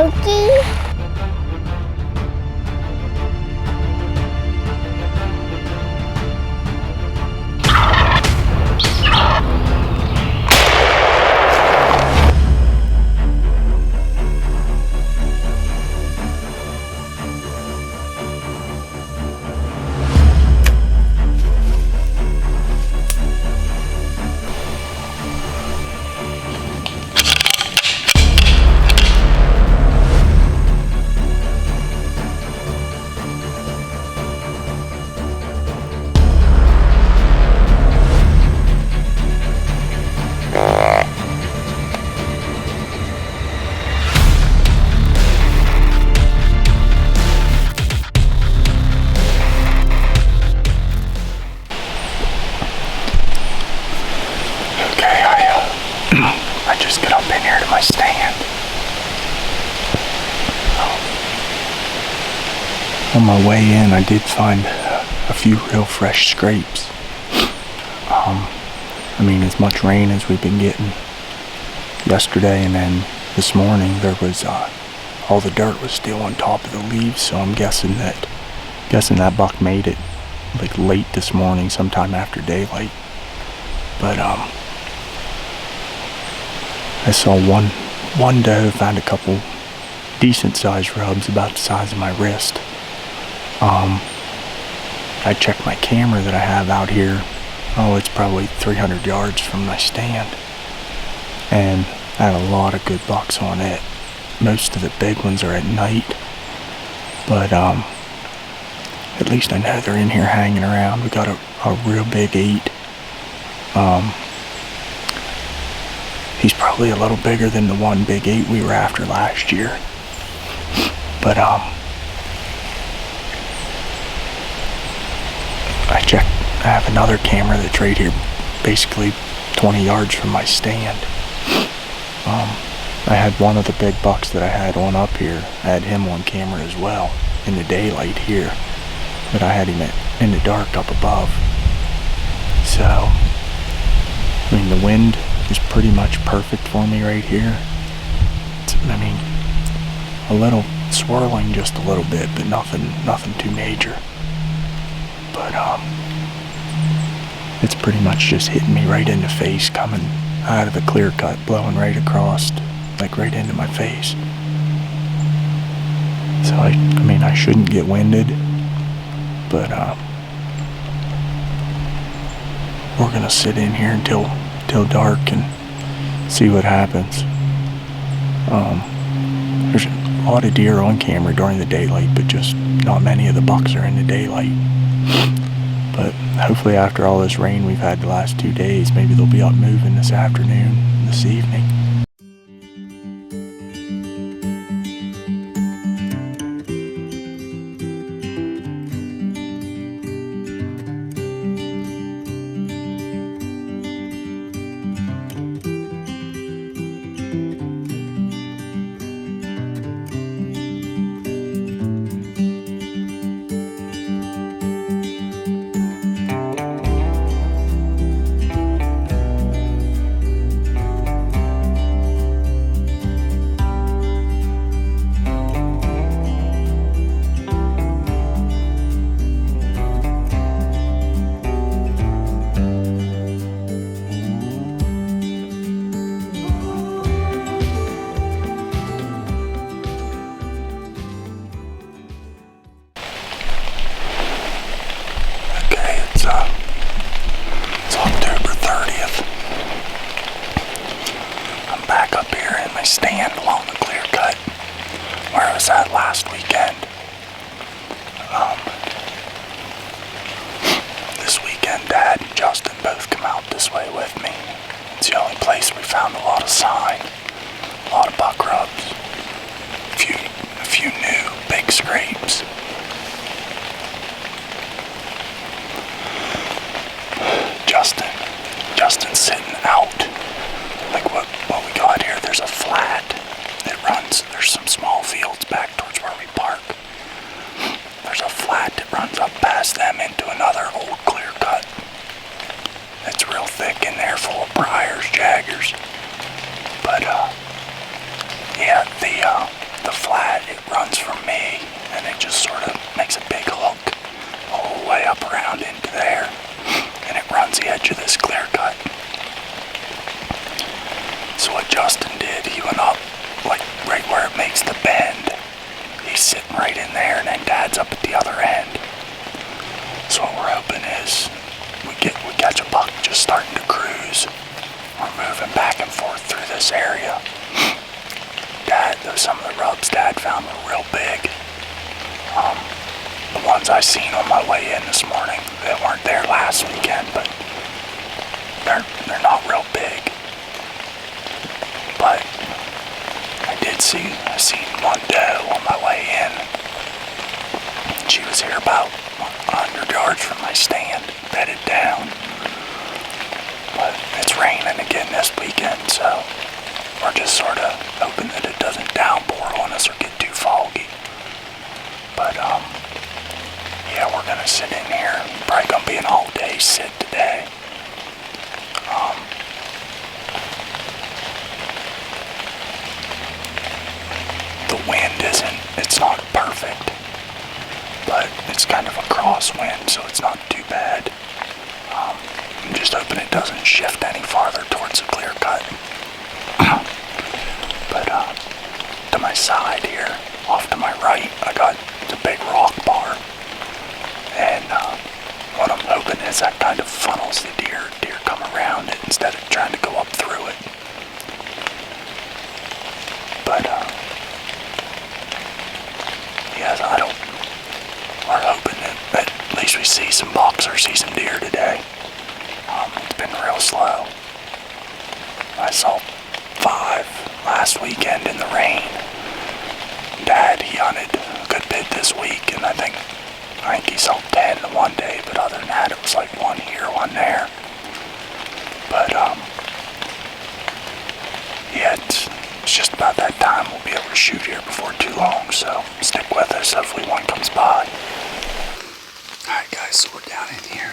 Okie I just got up in here to my stand. On my way in, I did find a few real fresh scrapes. I mean, as much rain as we've been getting yesterday, and then this morning there was all the dirt was still on top of the leaves, so I'm guessing that buck made it like late this morning, sometime after daylight. But I saw one doe, found a couple decent sized rubs about the size of my wrist. I checked my camera that I have out here. Oh, it's probably 300 yards from my stand, and I had a lot of good bucks on it. Most of the big ones are at night, but at least I know they're in here hanging around. We got a real big 8. He's probably a little bigger than the one big 8 we were after last year. But I have another camera that's right here, basically 20 yards from my stand. I had one of the big bucks that I had on up here. I had him on camera as well in the daylight here, but I had him in the dark up above. So, I mean, the wind is pretty much perfect for me right here. A little swirling just a little bit, but nothing too major. But it's pretty much just hitting me right in the face, coming out of the clear cut, blowing right across, like right into my face. So I shouldn't get winded, but we're gonna sit in here until dark and see what happens. There's a lot of deer on camera during the daylight, but just not many of the bucks are in the daylight. But hopefully after all this rain we've had the last 2 days, maybe they'll be up moving this afternoon, this evening. It's October 30th. I'm back up here in my stand along the clear cut where I was at last weekend. This weekend, Dad and Justin both come out this way with me. It's the only place we found a lot of sign, a lot of buck rubs, a few new big scrapes. Justin's sitting out. Like what we got here, there's a flat that runs, there's some small fields back towards where we park. There's a flat that runs up past them into another old clear cut. It's real thick in there, full of briars, jaggers. But yeah, the flat, it runs from me, and it just sort of makes a big hook all the way up around into there, and it runs the edge of this clear cut. So what Justin did, he went up like right where it makes the bend. He's sitting right in there, and then Dad's up at the other end. So what we're hoping is we catch a buck just starting to cruise. We're moving back and forth through this area. Some of the rubs Dad found were real big. The ones I seen on my way in this morning, they weren't there last weekend, but they're not real big. But I seen one doe on my way in. She was here about 100 yards from my stand, bedded down. But it's raining again this weekend, so we're just sort of hoping that it doesn't downpour on us or get too foggy. But yeah, we're gonna sit in here. Probably gonna be an all-day sit today. The wind it's not perfect, but it's kind of a crosswind, so it's not too bad. I'm just hoping it doesn't shift any farther towards the clear cut. But to my side here, off to my right, I got the big rock bar, and what I'm hoping is that kind of funnels the deer come around it instead of trying to go up through it. But yes, we're hoping that at least we see some bucks or see some deer today. It's been real slow. I saw 5 last weekend in the rain. Dad, he hunted a good bit this week, and I think he saw 10 in one day, but other than that, it was like 1 here, 1 there. But yeah, it's just about that time we'll be able to shoot here before too long, so stick with us, hopefully one comes by. Alright guys, so we're down in here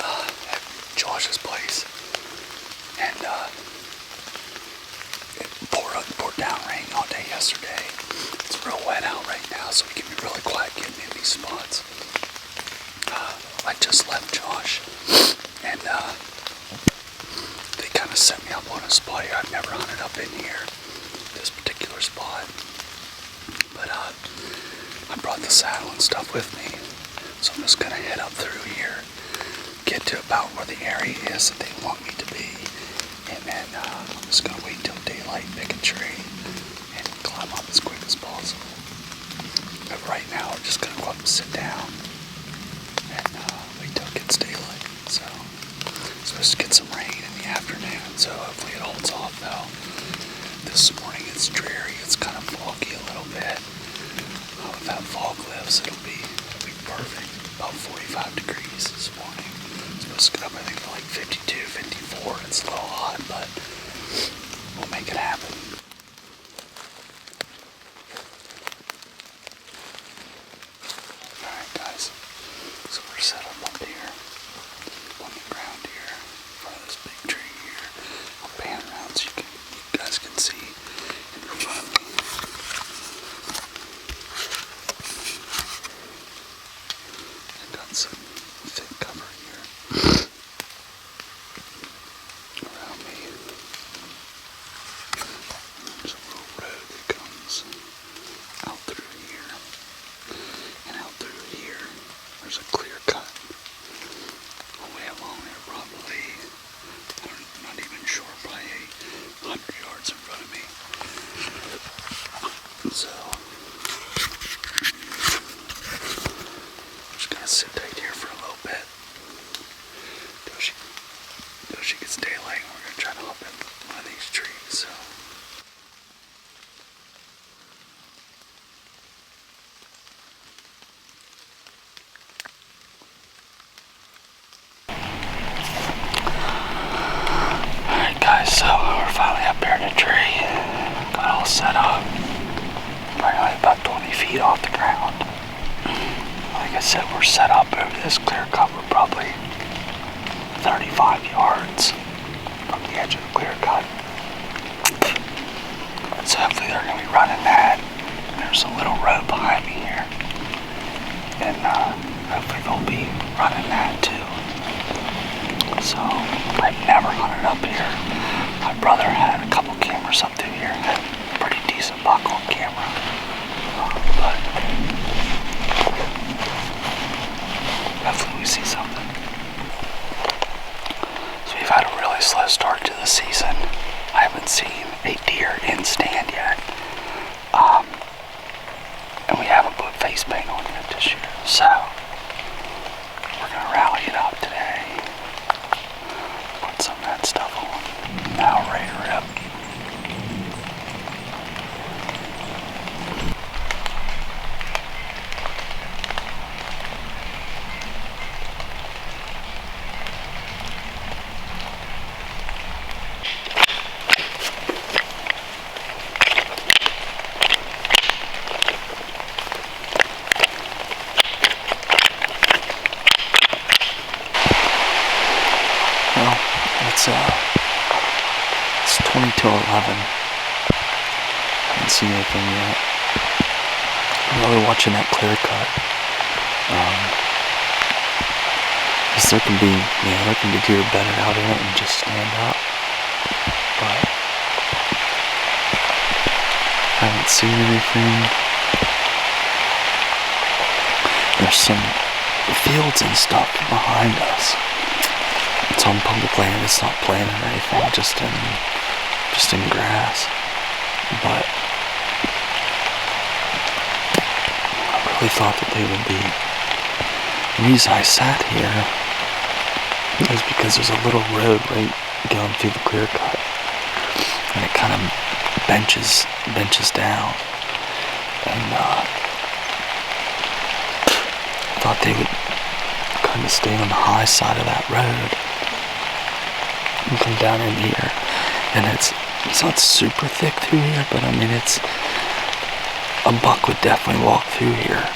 at Josh's place, and it poured down rain all day yesterday. It's real wet out right now, so we can be really quiet getting in these spots. I just left Josh, and they kind of set me up on a spot here. I've never hunted up in here, this particular spot, but I brought the saddle and stuff with me, so I'm just gonna head up through here, get to about where the area is that they want me to be, and then I'm just gonna wait till daylight, pick a tree, and climb up as quick as possible. But right now we're just gonna go up and sit down and wait till it gets daylight. So supposed to get some rain in the afternoon, so hopefully it holds off though. This morning it's dreary, it's kind of foggy a little bit. If that fog lifts, it'll be perfect. About 45 degrees this morning. It's supposed to get up, I think, to like 52, 54. It's a little hot, but we'll make it happen. Alright guys, so we're set up here on the ground here in front of this big tree here. I'll pan around so you guys can see in front of me. Some thick cover here around me. There's a little road that comes out through here, and out through here there's a clear cut all the way along there, probably, I'm not even sure, probably 100 yards in front of me. So sit tight here for a little bit till she gets daylight, and we're going to try to hop in one of these trees. So alright guys, so we're finally up here in a tree, got all set up, probably about 20 feet off the ground. Like I said, we're set up over this clear cut. We're probably 35 yards from the edge of the clear cut. So So hopefully they're going to be running that. There's a little road behind me here. And hopefully they'll be running that too. So I've never hunted up here. My brother had a couple cameras up through here. Had a pretty decent buck on camera. But hopefully we see something. So we've had a really slow start to the season. I haven't seen a deer in stand yet. And we haven't put face paint on yet this year. So we're gonna rally it up today. Put some of that stuff on. Now ready to rip. It's 20 till 11. Haven't seen anything yet. I'm really watching that clear cut. Because there can be deer bedded out in it and just stand up. But haven't seen anything. There's some fields and stuff behind us. It's on public land, it's not planted or anything, just in grass. But I really thought that they would be. The reason I sat here is because there's a little road right going through the clear cut. And it kind of benches down. And I thought they would kind of stay on the high side of that road. And come down in here, and it's not super thick through here, but I mean a buck would definitely walk through here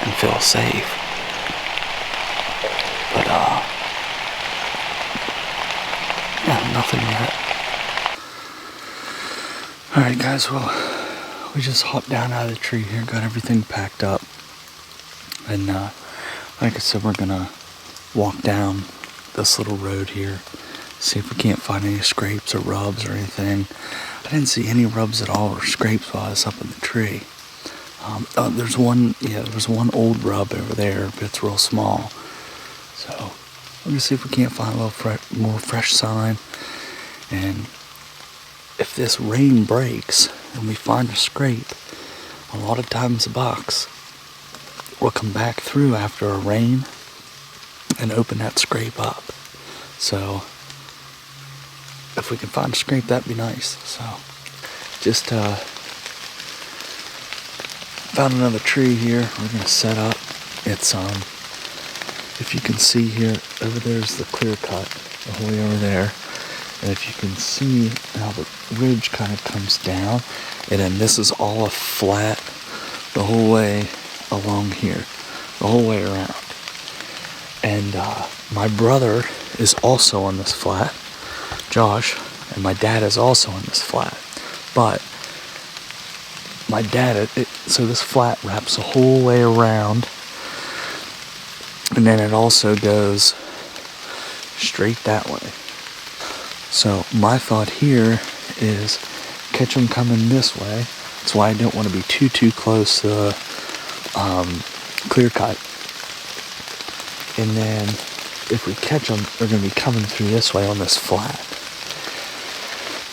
and feel safe. But yeah, nothing yet. Alright guys, well, we just hopped down out of the tree here, got everything packed up, and like I said, we're gonna walk down this little road here. See if we can't find any scrapes or rubs or anything. I didn't see any rubs at all or scrapes while I was up in the tree. There's one old rub over there, but it's real small. So we're gonna see if we can't find a little more fresh sign. And if this rain breaks and we find a scrape, a lot of times the bucks will come back through after a rain and open that scrape up. So if we can find a scrape, that'd be nice. So just found another tree here. We're gonna set up. It's if you can see here, over there's the clear cut, the whole way over there. And if you can see how the ridge kind of comes down, and then this is all a flat the whole way along here, the whole way around. And my brother is also on this flat, Josh, and my dad is also on this flat. But my dad, so this flat wraps the whole way around, and then it also goes straight that way. So my thought here is catch them coming this way. That's why I don't want to be too close to the clear cut. And then if we catch them, they're going to be coming through this way on this flat.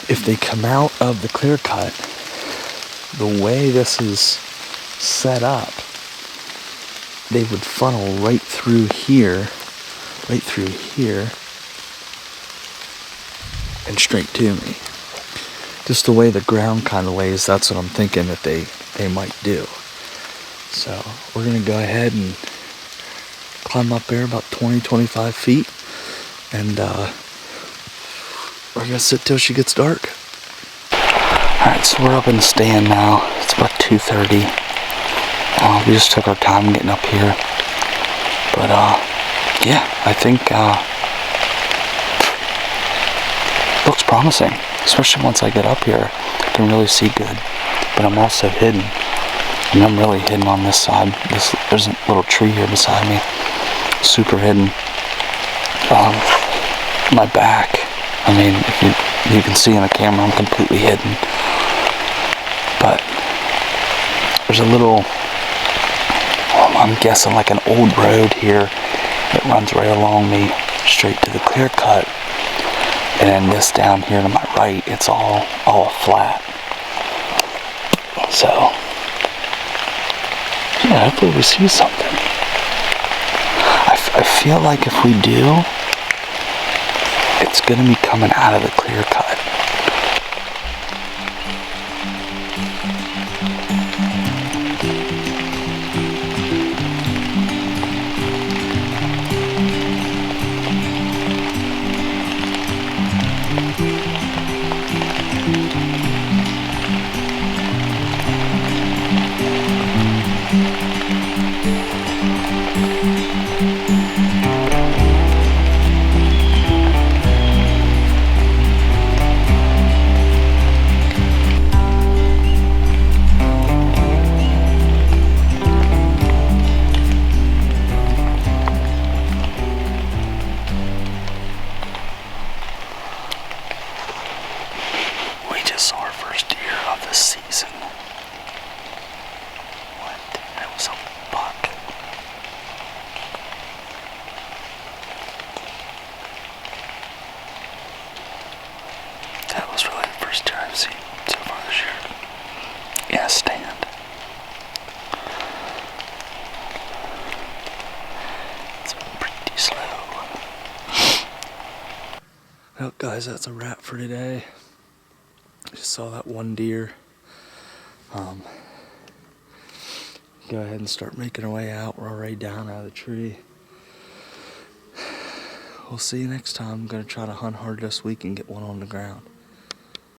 If they come out of the clear cut, the way this is set up, they would funnel right through here, and straight to me. Just the way the ground kind of lays, that's what I'm thinking that they might do. So we're going to go ahead and climb up there about 20-25 feet, and we're gonna sit till she gets dark. Alright, so we're up in the stand now. It's about 2:30. We just took our time getting up here, but yeah, I think looks promising, especially once I get up here. can really see good, but I'm also hidden. And I'm really hidden on this side. There's a little tree here beside me, super hidden. My back, I mean, if you can see in the camera, I'm completely hidden. But there's a little, I'm guessing like an old road here that runs right along me, straight to the clear cut. And then this down here to my right, it's all flat. So, yeah, hopefully we see something. I feel like if we do, it's gonna be coming out of the clear cut. Well, guys, that's a wrap for today. Just saw that one deer. Go ahead and start making our way out. We're already down out of the tree. We'll see you next time. I'm going to try to hunt hard this week and get one on the ground.